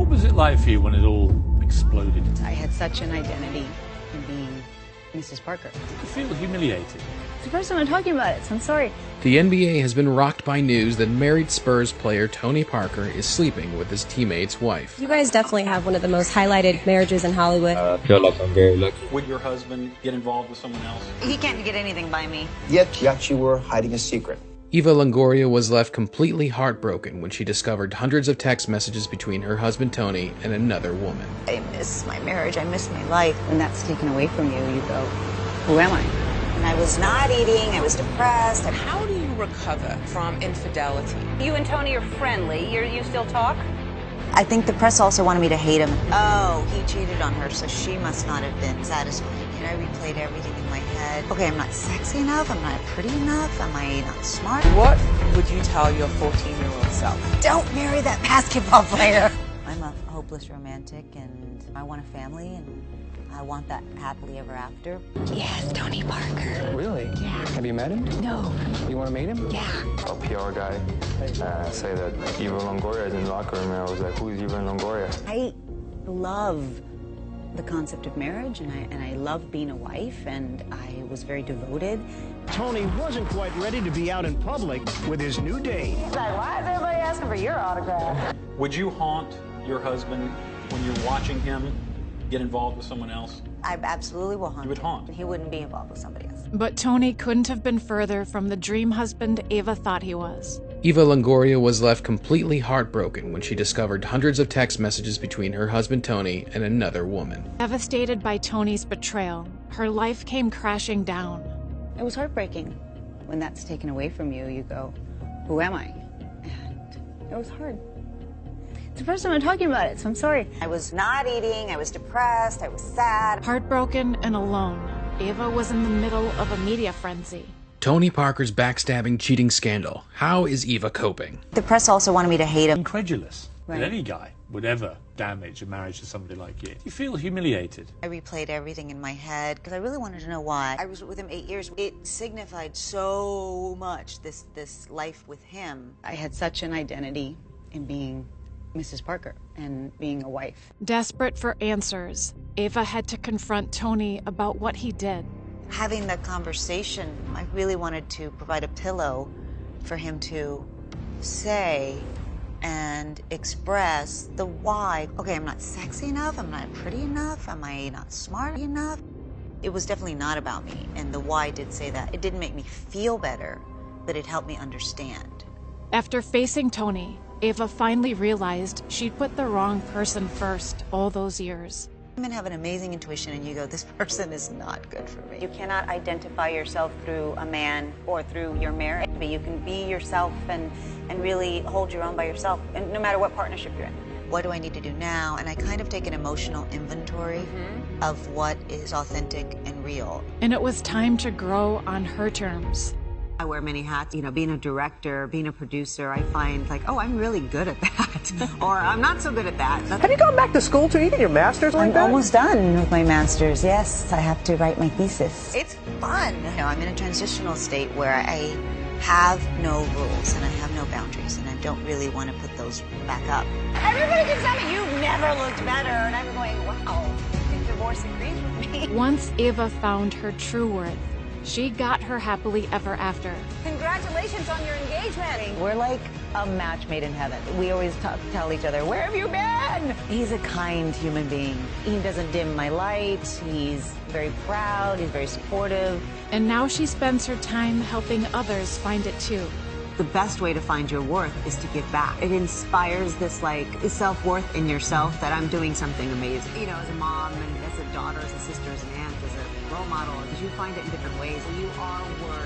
What was it like for you when it all exploded? I had such an identity in being Mrs. Parker. Did you feel humiliated? It's the first time I'm talking about it, so I'm sorry. The NBA has been rocked by news that married Spurs player Tony Parker is sleeping with his teammate's wife. You guys definitely have one of the most highlighted marriages in Hollywood. I feel like I'm very lucky. Would your husband get involved with someone else? He can't get anything by me. Yet you were hiding a secret. Eva Longoria was left completely heartbroken when she discovered hundreds of text messages between her husband Tony and another woman. I miss my marriage, I miss my life. When that's taken away from you, you go, who am I? And I was not eating, I was depressed. How do you recover from infidelity? You and Tony are friendly. You still talk? I think the press also wanted me to hate him. Oh, he cheated on her, so she must not have been satisfying. And I replayed everything in my head. Okay, I'm not sexy enough, I'm not pretty enough, am I not smart? What would you tell your 14-year-old self? Don't marry that basketball player. I'm a hopeless romantic, and I want a family, and I want that happily ever after. Yes, Tony Parker. Really? Yeah. Have you met him? No. You want to meet him? Yeah. A PR guy say that Eva Longoria is in the locker room, and I was like, who's Eva Longoria? I love the concept of marriage, and I love being a wife, and I was very devoted. Tony wasn't quite ready to be out in public with his new date. He's like, why is everybody asking for your autograph? Would you haunt your husband when you're watching him get involved with someone else? I absolutely will haunt You would him. haunt? He wouldn't be involved with somebody else. But Tony couldn't have been further from the dream husband Eva thought he was. Eva Longoria was left completely heartbroken when she discovered hundreds of text messages between her husband Tony and another woman. Devastated by Tony's betrayal, her life came crashing down. It was heartbreaking. When that's taken away from you, you go, who am I? And it was hard. It's the first time I'm talking about it, so I'm sorry. I was not eating, I was depressed, I was sad. Heartbroken and alone, Eva was in the middle of a media frenzy. Tony Parker's backstabbing cheating scandal. How is Eva coping? The press also wanted me to hate him. Incredulous Right. that any guy would ever damage a marriage to somebody like you. You feel humiliated. I replayed everything in my head because I really wanted to know why. I was with him 8 years. It signified so much, this life with him. I had such an identity in being Mrs. Parker and being a wife. Desperate for answers, Eva had to confront Tony about what he did. Having that conversation, I really wanted to provide a pillow for him to say and express the why. Okay, I'm not sexy enough, I'm not pretty enough, am I not smart enough? It was definitely not about me, and the why did say that. It didn't make me feel better, but it helped me understand. After facing Tony, Eva finally realized she'd put the wrong person first all those years. Women have an amazing intuition, and you go, this person is not good for me. You cannot identify yourself through a man or through your marriage, but you can be yourself and really hold your own by yourself, and no matter what partnership you're in. What do I need to do now? And I kind of take an emotional inventory of what is authentic and real. And it was time to grow on her terms. I wear many hats. You know, being a director, being a producer, I find like, oh, I'm really good at that. Or I'm not so good at that. Have you gone back to school to get your master's like I'm that? almost done with my master's, yes. I have to write my thesis. It's fun. You know, I'm in a transitional state where I have no rules and I have no boundaries, and I don't really want to put those back up. Everybody can tell me you never looked better, and I'm going, wow, I think divorce agrees with me. Once Eva found her true worth, she got her happily ever after. Congratulations on your engagement. We're like a match made in heaven. We always tell each other, where have you been? He's a kind human being. He doesn't dim my light. He's very proud. He's very supportive. And now she spends her time helping others find it too. The best way to find your worth is to give back. It inspires this like self-worth in yourself that I'm doing something amazing. You know, as a mom and as a daughter, as a sister, as an aunt, as a role model, because you find it in different ways. You are worth